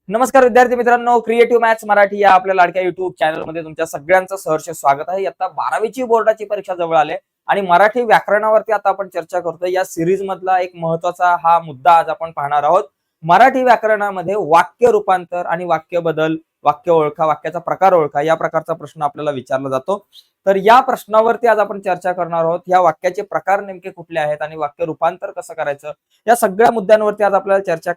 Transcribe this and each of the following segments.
नमस्कार विद्यार्थी मित्रांनो, क्रिएटिव्ह मॅथ्स मराठी या आपल्या लाडक्या युट्यूब चॅनलमध्ये तुमच्या सगळ्यांचं सहर्ष स्वागत आहे. आता 12वीची बोर्डाची परीक्षा जवळ आली आणि मराठी व्याकरणावरती आता आपण चर्चा करतोय. या सिरीज मधला एक महत्वाचा हा मुद्दा आज आपण पाहणार आहोत. मराठी व्याकरणामध्ये वाक्य रूपांतर आणि वाक्य बदल, वाक्य ओळखा, वाक्याचा प्रकार ओळखा या प्रकारचा प्रश्न आपल्याला विचारला जातो. तर या प्रश्नावरती आज आपण चर्चा करणार आहोत. या वाक्याचे प्रकार नेमके कुठले आहेत आणि वाक्य रूपांतर कसं करायचं, या सगळ्या मुद्द्यांवरती आज आपल्याला चर्चा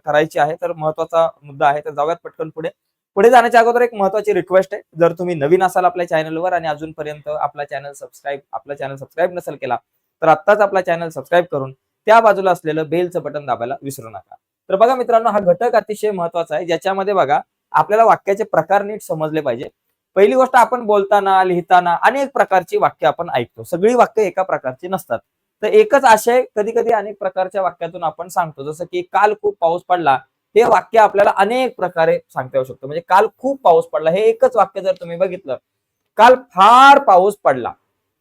करायची आहे. तर महत्वाचा मुद्दा आहे, तर जाऊयात पटकन पुढे. पुढे जाण्याच्या अगोदर एक महत्वाची रिक्वेस्ट आहे. जर तुम्ही नवीन असाल आपल्या चॅनलवर आणि अजूनपर्यंत आपला चॅनल सबस्क्राईब नसेल केला तर आत्ताच आपला चॅनल सबस्क्राईब करून त्या बाजूला असलेलं बेलचं बटन दाबायला विसरू नका. तर बघा मित्रांनो, हा घटक अतिशय महत्वाचा आहे, ज्याच्यामध्ये बघा आपल्याला वाक्याचे प्रकार नीट समजले पाहिजे. पहिली गोष्ट, आपण बोलताना लिहिताना अनेक प्रकारची वाक्य आपण ऐकतो. सगळी वाक्य एका प्रकारची नसतात. तर एकच आशय कधी कधी अनेक प्रकारच्या वाक्यातून आपण सांगतो. जसं की काल खूप पाऊस पडला, हे वाक्य आपल्याला अनेक प्रकारे सांगता येऊ शकतं. म्हणजे काल खूप पाऊस पडला हे एकच वाक्य जर तुम्ही बघितलं, काल फार पाऊस पडला,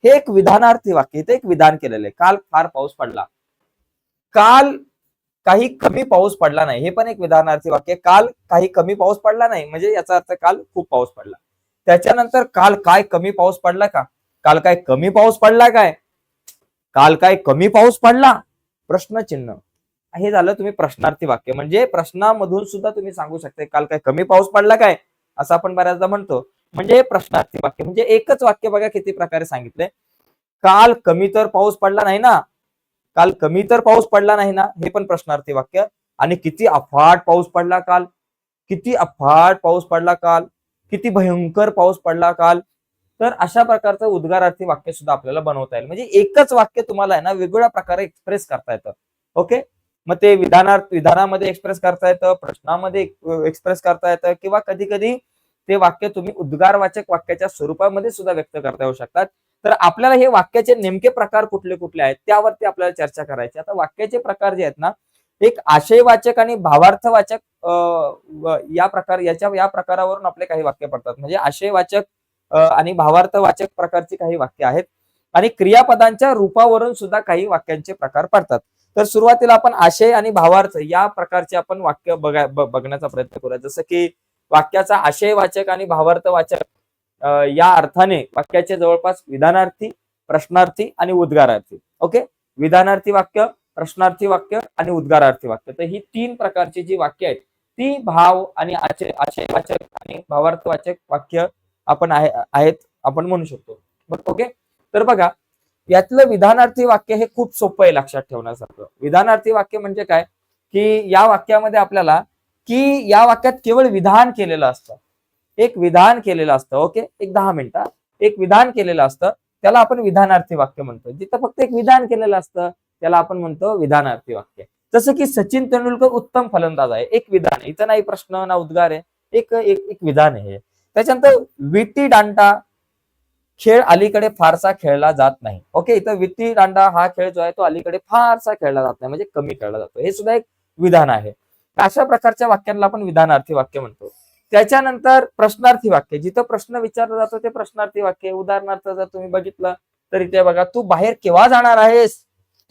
हे एक विधानार्थी वाक्य, इथे एक विधान केलेलं आहे. काल फार पाऊस पडला. काल काही कमी पाऊस पडला नाही, हे पण एक विधानार्थी वाक्य. काल काही कमी पाऊस पडला नाही म्हणजे याचा अर्थ काल खूप पाऊस पडला. त्याच्यानंतर काल काय कमी पाऊस पडला का, काल काय कमी पाऊस पडला काय, काल काय कमी पाऊस पडला, प्रश्नचिन्ह. हे झालं तुम्ही प्रश्नार्थी वाक्य. म्हणजे प्रश्नामधून सुद्धा तुम्ही सांगू शकता काल काय कमी पाऊस पडला काय, असं आपण बऱ्याचदा म्हणतो. म्हणजे प्रश्नार्थी वाक्य. म्हणजे एकच वाक्य बघा किती प्रकारे सांगितले. काल कमी तर पाऊस पडला नाही ना, काल कमी तर पाऊस पडला नाही ना, हे पण प्रश्नार्थी वाक्य. आणि किती अफाट पाऊस पडला काल, किती अफाट पाऊस पडला काल, किती भयंकर पाऊस पडला काल. तर अशा प्रकारचं उद्गारार्थी वाक्य सुद्धा आपल्याला बनवता येईल. म्हणजे एकच वाक्य तुम्हाला आहे ना वेगवेगळ्या प्रकारे एक्सप्रेस करता येतं. ओके, मग ते विधानामध्ये एक्सप्रेस करता येतं, प्रश्नामध्ये एक्सप्रेस करता येतं, किंवा कधी कधी ते वाक्य तुम्ही उद्गारवाचक वाक्याच्या स्वरूपामध्ये सुद्धा व्यक्त करता येऊ शकतात. तर आपल्याला हे वाक्याचे नेमके प्रकार कुठले कुठले आहेत त्यावरती आपल्याला चर्चा करायची. आता वाक्याचे प्रकार जे आहेत ना, एक आशयवाचक आणि भावार्थवाचक या प्रकारावरून आपले काही वाक्य पडतात. म्हणजे आशयवाचक आणि भावार्थवाचक प्रकारची काही वाक्य आहेत, आणि क्रियापदांच्या रूपावरून सुद्धा काही वाक्यांचे प्रकार पडतात. तर सुरुवातीला आपण आशय आणि भावार्थ या प्रकारचे आपण वाक्य बघण्याचा प्रयत्न करूया. जसं की वाक्याचा आशयवाचक आणि भावार्थवाचक या अर्थाने वाक्याचे जवळपास विधानार्थी, प्रश्नार्थी आणि उद्गारार्थी. ओके, विधानार्थी वाक्य, प्रश्नार्थी वाक्य आणि उद्गारार्थी वाक्य. तर ही तीन प्रकारची जी वाक्य आहेत ती भाव आणि आशयवाचक आणि भावार्थवाचक वाक्य आहेत आपण म्हणू शकतो. ओके, तर बघा यातलं विधानार्थी वाक्य हे खूप सोपं आहे लक्षात ठेवण्यासारखं. विधानार्थी वाक्य म्हणजे काय, की या वाक्यामध्ये आपल्याला या वाक्यात केवळ विधान केलेलं असतं, एक विधान केलेलं असतं. ओके, एक 10 मिनिटं, एक विधान केलेलं असतं, त्याला आपण विधानार्थी वाक्य म्हणतो. जिथं फक्त एक विधान केलेलं असतं त्याला आपण म्हणतो विधानार्थी वाक्य. जसं की सचिन तेंडुलकर उत्तम फलंदाज आहे, एक विधान आहे, इथं नाही प्रश्न ना उद्गार आहे, एक एक एक विधान आहे. त्याच्यानंतर विटी दांडा खेळ अलीकडे फारसा खेळला जात नाही. ओके, इथं विटी दांडा हा खेळ जो आहे तो अलीकडे फारसा खेळला जात नाही, म्हणजे कमी खेळला जातो, हे सुद्धा एक विधान आहे. अशा प्रकारच्या वाक्यांना आपण विधानार्थी वाक्य म्हणतो. त्याच्यानंतर प्रश्नार्थी वाक्य, जिथं प्रश्न विचारला जातो ते प्रश्नार्थी वाक्य. उदाहरणार्थ जर तुम्ही बघितलं तर इथे बघा, तू बाहेर केव्हा जाणार आहेस,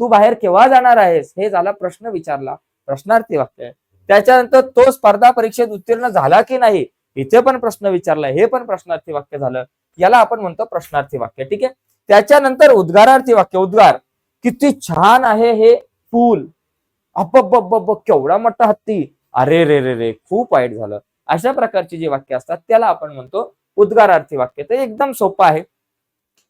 तू बाहेर केव्हा जाणार आहेस, हे झाला प्रश्न विचारला, प्रश्नार्थी वाक्य. त्याच्यानंतर तो स्पर्धा परीक्षेत उत्तीर्ण झाला की नाही, इथे पण प्रश्न विचारला, हे पण प्रश्नार्थी वाक्य झालं, याला आपण म्हणतो प्रश्नार्थी वाक्य. ठीक आहे. त्याच्यानंतर उद्गारार्थी वाक्य. उद्गार, किती छान आहे हे फूल, अब्ब केवढा मोठा हत्ती, अरे रे रे रे खूप वाईट झालं. अशा प्रकारची जी वाक्य असतात त्याला आपण म्हणतो उद्गारार्थी वाक्य. तर एकदम सोपं आहे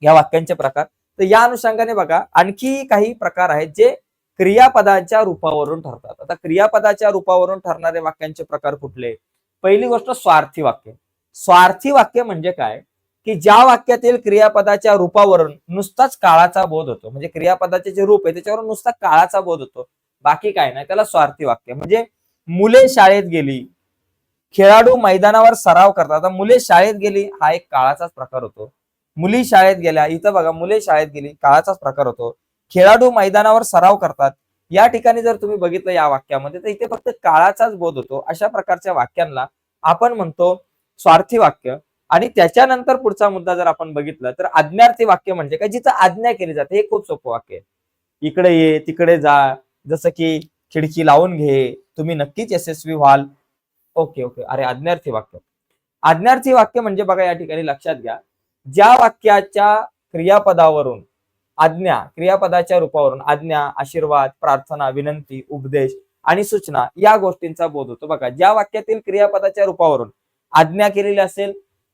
या वाक्यांचे प्रकार. तर या अनुषंगाने बघा आणखी काही प्रकार आहेत जे क्रियापदाच्या रूपावरून ठरतात. आता क्रियापदाच्या रूपावरून ठरणारे वाक्यांचे प्रकार कुठले. पहिली गोष्ट, स्वार्थी वाक्य. स्वार्थी वाक्य म्हणजे काय, की ज्या वाक्यातील क्रियापदाच्या रूपावरून नुसताच काळाचा बोध होतो, म्हणजे क्रियापदाचे जे रूप आहे त्याच्यावरून नुसता काळाचा बोध होतो, बाकी काय नाही, त्याला स्वार्थी वाक्य. म्हणजे मुले शाळेत गेली, खेळाडू मैदानावर सराव करतात. आता मुले शाळेत गेली हा एक काळाचाच प्रकार होतो. मुली शाळेत गेल्या, इथं बघा मुले शाळेत गेली काळाचाच प्रकार होतो. खेळाडू मैदानावर सराव करतात, या ठिकाणी जर तुम्ही बघितलं या वाक्यामध्ये तर इथे फक्त काळाचाच बोध होतो. अशा प्रकारच्या वाक्यांना आपण म्हणतो स्वार्थी वाक्य. आणि त्याच्यानंतर पुढचा मुद्दा जर आपण बघितलं तर आज्ञार्थी वाक्य म्हणजे काय, जिथं आज्ञा केली जाते. हे खूप सोपं वाक्य आहे. इकडे ये, तिकडे जा, जसं की खिडकी लावून घे, तुम्ही नक्कीच यशस्वी व्हाल, ओके ओके, अरे आज्ञार्थी वाक्य. आज्ञार्थी वाक्य म्हणजे बघा या ठिकाणी लक्षात घ्या, ज्या वाक्याच्या क्रियापदावरून आज्ञा, क्रियापदाच्या रूपावरून आज्ञा, आशीर्वाद, प्रार्थना, विनंती, उपदेश आणि सूचना या गोष्टींचा बोध होतो. बघा, ज्या वाक्यातील क्रियापदाच्या रूपावरून आज्ञा केलेली असेल,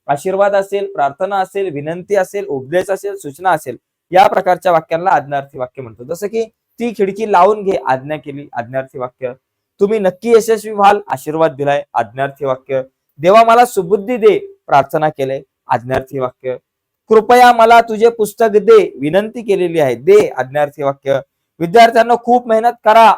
आशीर्वाद असेल, प्रार्थना असेल, विनंती असेल, उपदेश असेल, सूचना असेल, या प्रकारच्या वाक्यांना आज्ञार्थी वाक्य म्हणतो. जसं की ती खिडकी लावून घे, आज्ञा केली, आज्ञार्थी वाक्य. तुम्ही नक्की यशस्वी व्हाल, आशीर्वाद दिलाय, आज्ञार्थी वाक्य. देवा मला सुबुद्धी दे, प्रार्थना केले, आज्ञार्थी वाक्य. कृपया मला तुझे पुस्तक दे, विनंती केलेली आहे, दे, आज्ञार्थी वाक्य. विद्यार्थ्यांना खूप मेहनत करा,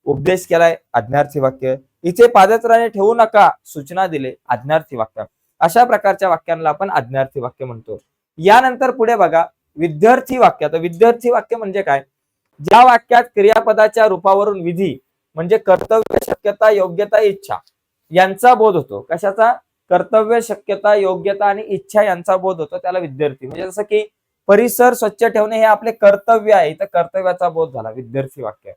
उपदेश केलाय, आज्ञार्थी वाक्य. इथे पादत्राणे ठेवू नका, सूचना दिले, आज्ञार्थी वाक्य. अशा प्रकारच्या वाक्यांना आपण आज्ञार्थी वाक्य म्हणतो. यानंतर पुढे बघा, विद्यार्थी वाक्य. तर विद्यार्थी वाक्य म्हणजे काय? ज्या वाक्यात क्रियापदाच्या रूपावरून विधी म्हणजे कर्तव्य, शक्यता, योग्यता, इच्छा यांचा बोध होतो. कशाचा? कर्तव्य, शक्यता, योग्यता आणि इच्छा यांचा बोध होतो, त्याला विद्यार्थी. म्हणजे जसं की परिसर स्वच्छ ठेवणे हे आपले कर्तव्य आहे, तर कर्तव्याचा बोध झाला, विद्यार्थी वाक्य.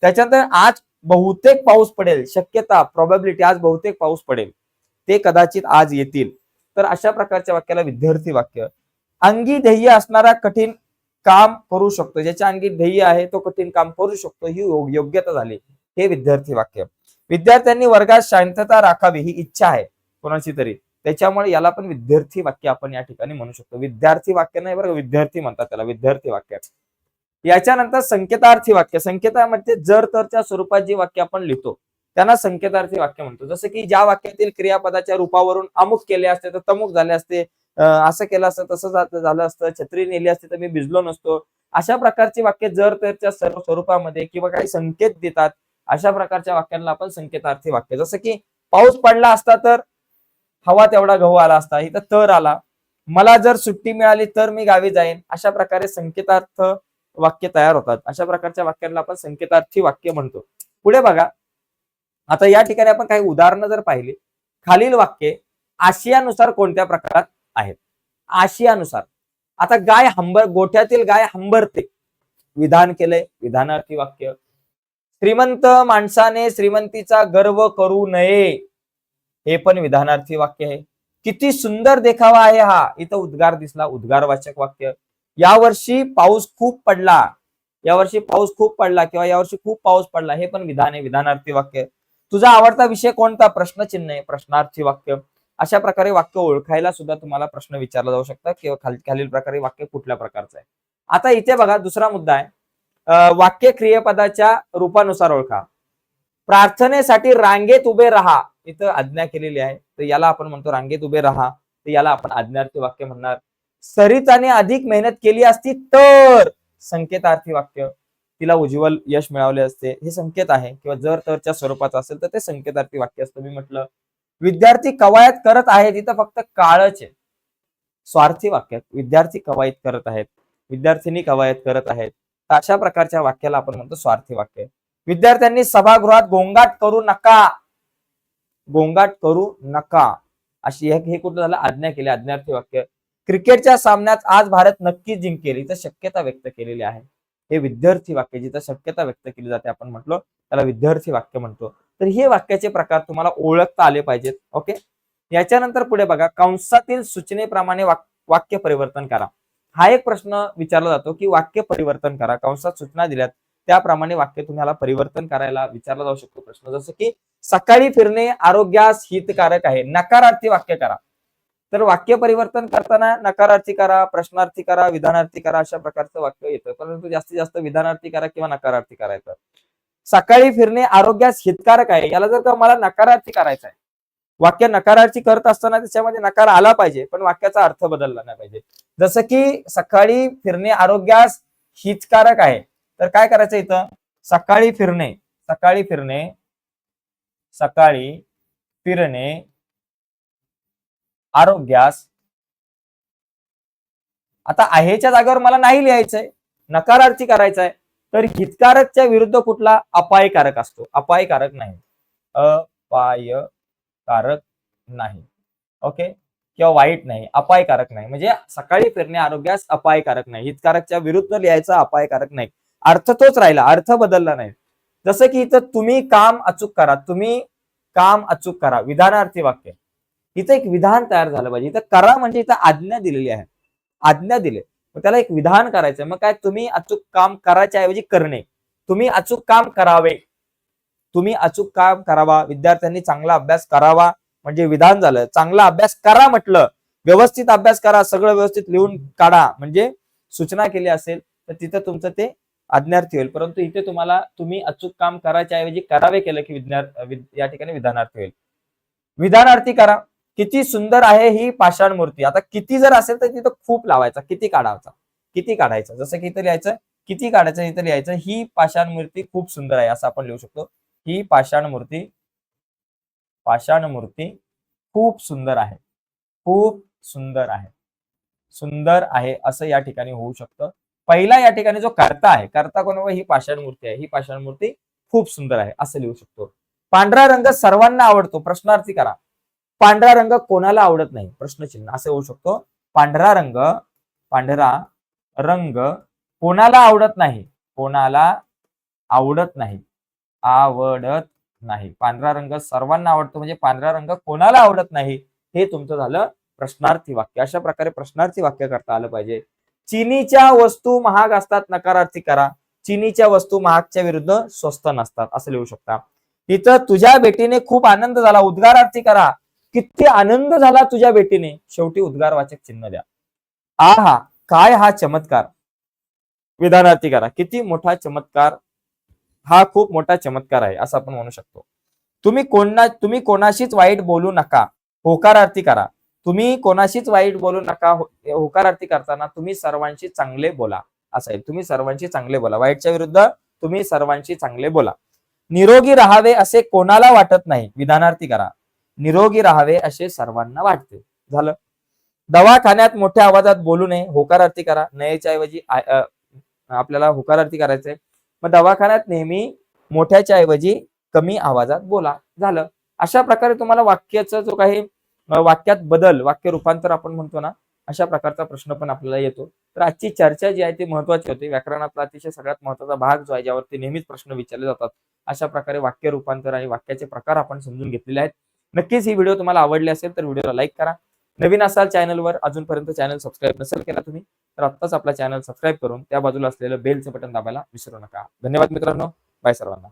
त्याच्यानंतर आज बहुतेक पाऊस पडेल, शक्यता, प्रोबॅबिलिटी, आज बहुतेक पाऊस पडेल, ते कदाचित आज येतील, तर अशा प्रकारच्या वाक्याला विद्यार्थी वाक्य. अंगी ध्येय असणारा कठीण काम करू शकतो, ज्याच्या अंगी ध्येय आहे तो कठीण काम करू शकतो, ही योग्यता झाली, हे विद्यार्थी वाक्य. विद्यार्थ्यांनी वर्गात शांतता राखावी ही इच्छा आहे कोणाची तरी, त्याच्यामुळे याला पण विद्यार्थी वाक्य आपण या ठिकाणी म्हणू शकतो. विद्यार्थी वाक्य नाही बरं, विद्यार्थी म्हणतात त्याला, विद्यार्थी वाक्य. याच्यानंतर संकेतार्थी वाक्य. संकेतामध्ये जर तरच्या स्वरूपात जी वाक्य आपण लिहितो त्यांना संकेतार्थी वाक्य म्हणतो. जसं की ज्या वाक्यातील क्रियापदाच्या रूपावरून अमुक केले असते तर तमुक झाले असते, असं केलं असतं तसं झालं असतं, छत्री नेली असते तर मी भिजलो नसतो, अशा प्रकारची वाक्य जर तरच्या सर्व स्वरूपामध्ये किंवा काही संकेत देतात, अशा प्रकारच्या वाक्यांना आपण संकेतार्थी वाक्य. जसं की पाऊस पडला असता तर हवा तेवढा गहू आला असता, इथं तर आला, मला जर सुट्टी मिळाली तर मी गावी जाईन, अशा प्रकारे संकेतार्थ वाक्य तयार होतात. अशा प्रकारच्या वाक्यांना आपण संकेतार्थी वाक्य म्हणतो. पुढे बघा, आता या ठिकाणी आपण काही उदाहरणं जर पाहिली, खालील वाक्ये आशियानुसार कोणत्या प्रकारात आहेत? आशियानुसार. आता गाय गोठ्यातील गाय हंबरते, विधान केलंय, विधानार्थी वाक्य. श्रीमंत माणसाने श्रीमंतीचा गर्व करू नये, हे पण विधानार्थी वाक्य आहे. किती सुंदर देखावा आहे हा, इथं उद्गार दिसला, उद्गारवाचक वाक्य. यावर्षी पाऊस खूप पडला, यावर्षी पाऊस खूप पडला किंवा यावर्षी खूप पाऊस पडला, हे पण विधान आहे, विधानार्थी वाक्य. तुझा आवडता विषय कोणता? प्रश्नचिन्ह आहे, प्रश्नार्थी वाक्य. अशा प्रकारे वाक्य ओळखायला सुद्धा तुम्हाला प्रश्न विचारला जाऊ शकतात किंवा खालील प्रकारे वाक्य कुठल्या प्रकारचं आहे. आता इथे बघा दुसरा मुद्दा आहे, वाक्य क्रियापदाच्या रूपानुसार ओळखा. प्रार्थनेसाठी रांगेत उभे राहा, इथं आज्ञा केलेली आहे, तर याला आपण म्हणतो रांगेत उभे राहा, तर याला आपण आज्ञार्थी वाक्य म्हणणार. सरिताने अधिक मेहनत केली असती तर संकेतार्थी वाक्य, तिला उज्ज्वल यश मिळवले असते, हे संकेत आहे, किंवा जर तरच्या स्वरूपाचं असेल तर ते संकेतार्थी वाक्य असतं. मी म्हटलं विद्यार्थी कवायत करत आहेत, इथं फक्त काळच आहे, स्वार्थी वाक्य. विद्यार्थी कवायत करत आहेत, विद्यार्थिनी कवायत करत आहेत, अशा प्रकारच्या वाक्याला आपण म्हणतो स्वार्थी वाक्य. विद्यार्थ्यांनी सभागृहात गोंगाट करू नका, गोंगाट करू नका, अशी हे कुठलं झालं? आज्ञा केली, आज्ञार्थी वाक्य. क्रिकेटच्या सामन्यात आज भारत नक्की जिंकेल, इथं शक्यता व्यक्त केलेली आहे, हे विद्यार्थी वाक्य. जिथं शक्यता व्यक्त केली जाते आपण म्हटलं त्याला विद्यार्थी वाक्य म्हणतो. तर हे वाक्याचे प्रकार तुम्हाला ओळखता आले पाहिजेत. ओके, याच्यानंतर पुढे बघा, कंसातील सूचनेप्रमाणे वाक्य परिवर्तन करा. हा एक प्रश्न विचारला जातो की वाक्य परिवर्तन करा, कंसात सूचना दिल्यात त्याप्रमाणे वाक्य तुम्हाला परिवर्तन करायला विचारला जाऊ शकतो प्रश्न. जसं की सकाळी फिरणे आरोग्यास हितकारक आहे, नकारार्थी वाक्य करा. तर वाक्य परिवर्तन करताना नकारार्थी करा, प्रश्नार्थी करा, विधानार्थी करा, अशा प्रकारचं वाक्य येतं, परंतु जास्तीत जास्त विधानार्थी करा किंवा नकारार्थी करायचं. सकाळी फिरणे आरोग्यास हितकारक आहे, याला जर का मला नकारार्थी करायचं आहे, वाक्य नकारार्थी करत असताना त्याच्यामध्ये नकार आला पाहिजे, पण वाक्याचा अर्थ बदलला नाही पाहिजे. जसं की सकाळी फिरणे आरोग्यास हितकारक आहे, तर काय करायचं इथं? सकाळी फिरणे, सकाळी फिरणे, सकाळी फिरणे आरोग्यास, आता आहेच्या जागेवर मला नाही लिहायचंय, नकारार्थी करायचंय, तर हितकारकच्या विरुद्ध कुठला? अपायकारक असतो, अपायकारक नाही, अपायकारक नाही. ओके, किंवा वाईट नाही, अपायकारक नाही. म्हणजे सकाळी फिरणे आरोग्यास अपायकारक नाही, हितकारकच्या विरुद्ध लिहायचा, अपायकारक नाही, अर्थ तोच राहिला, अर्थ बदलला नाही. जसं की इथं तुम्ही काम अचूक करा, तुम्ही काम अचूक करा, विधानार्थी वाक्य. इथं एक विधान तयार झालं पाहिजे. इथं करा म्हणजे इथं आज्ञा दिलेली आहे, आज्ञा दिले, मग त्याला एक विधान करायचं. मग काय, तुम्ही अचूक काम करायच्या ऐवजी करणे, तुम्ही अचूक काम करावे, तुम्ही अचूक काम करावा, विद्यार्थ्यांनी चांगला अभ्यास करावा म्हणजे विधान झालं. चांगला अभ्यास करा म्हटलं, व्यवस्थित अभ्यास करा, सगळं व्यवस्थित लिहून काढा म्हणजे सूचना केली असेल तर तिथं तुमचं ते आज्ञार्थी होईल. परंतु इथे तुम्ही अचूक काम करायच्या ऐवजी करावे केलं की या ठिकाणी विधानार्थी होईल. विधानार्थी करा. किती सुंदर आहे ही पाषाण मूर्ती. आता किती जर असेल तर तिथं खूप लावायचा, किती काढायचा, किती काढायचं. जसं की इथं लिहायचं किती काढायचं, इथं लिहायचं ही पाषाण मूर्ती खूप सुंदर आहे असं आपण लिहू शकतो. ही पाषाण मूर्ती खूप सुंदर आहे, खूप सुंदर आहे, सुंदर आहे असं या ठिकाणी होऊ शकतं. पहिला या ठिकाणी जो कर्ता आहे, कर्ता कोण, ही पाषाण मूर्ती आहे, ही पाषाण मूर्ती खूप सुंदर आहे असं लिहू शकतो. पांढरा रंग सर्वांना आवडतो, प्रश्नार्थी करा. पांढरा रंग कोणाला आवडत नाही, प्रश्नचिन्ह असं होऊ शकतो. पांढरा रंग कोणाला आवडत नाही, कोणाला आवडत नाही, आवडत नाही. पांढरा रंग सर्वांना आवडतो म्हणजे पांढरा रंग कोणाला आवडत नाही, हे तुमचं झालं प्रश्नार्थी वाक्य. अशा प्रकारे प्रश्नार्थी वाक्य करता आलं पाहिजे. चीनीच्या वस्तू महाग असतात, नकारार्थी करा. चीनीच्या वस्तू महागच्या विरुद्ध स्वस्त नसतात असं लिहू शकता. तिथं तुझ्या भेटीने खूप आनंद झाला, उद्गारार्थी करा. किती आनंद झाला तुझ्या भेटीने, शेवटी उद्गारवाचक चिन्ह द्या. आहा काय हा चमत्कार, विधानार्थी करा. किती मोठा चमत्कार, हा खूप मोठा चमत्कार आहे असं आपण म्हणू शकतो. तुम्ही कोणाशीच वाईट बोलू नका, होकारार्थी करा. तुम्ही कोणाशीच वाईट बोलू नका, होकारार्थी करताना तुम्ही सर्वांशी चांगले बोला असं आहे. तुम्ही सर्वांशी चांगले बोला, वाईटच्या विरुद्ध तुम्ही सर्वांशी चांगले बोला. निरोगी राहावे असे कोणाला वाटत नाही, विधानार्थी करा. निरोगी राहावे असे सर्वांना वाटते. झालं. दवाखान्यात मोठ्या आवाजात बोलू नये, होकारार्थी करा. नयेच्या ऐवजी आपल्याला होकारार्थी करायचंय. मग दवाखान्यात नेहमी मोठ्याच्या ऐवजी कमी आवाजात बोला. झालं. अशा प्रकारे तुम्हाला वाक्याचा जो काही वाक्यात बदल, वाक्य रूपांतर आपण म्हणतो ना, अशा प्रकारचा प्रश्न पण आपल्याला येतो. तर आजची चर्चा जी आहे ती महत्वाची होती. व्याकरणातला अतिशय सगळ्यात महत्वाचा भाग जो आहे, ज्यावरती नेहमीच प्रश्न विचारले जातात, अशा प्रकारे वाक्य रूपांतर आणि वाक्याचे प्रकार आपण समजून घेतलेले आहेत. नक्कीच ही व्हिडिओ तुम्हाला आवडली असेल तर व्हिडिओला लाईक करा. नवीन असाल चॅनलवर, अजूनपर्यंत चॅनल सबस्क्राईब नसेल केला तुम्ही, तर आत्ताच आपला चॅनल सबस्क्राईब करून त्या बाजूला असलेलं बेलचं बटन दाबायला विसरू नका. धन्यवाद मित्रांनो, बाय सर्वांना.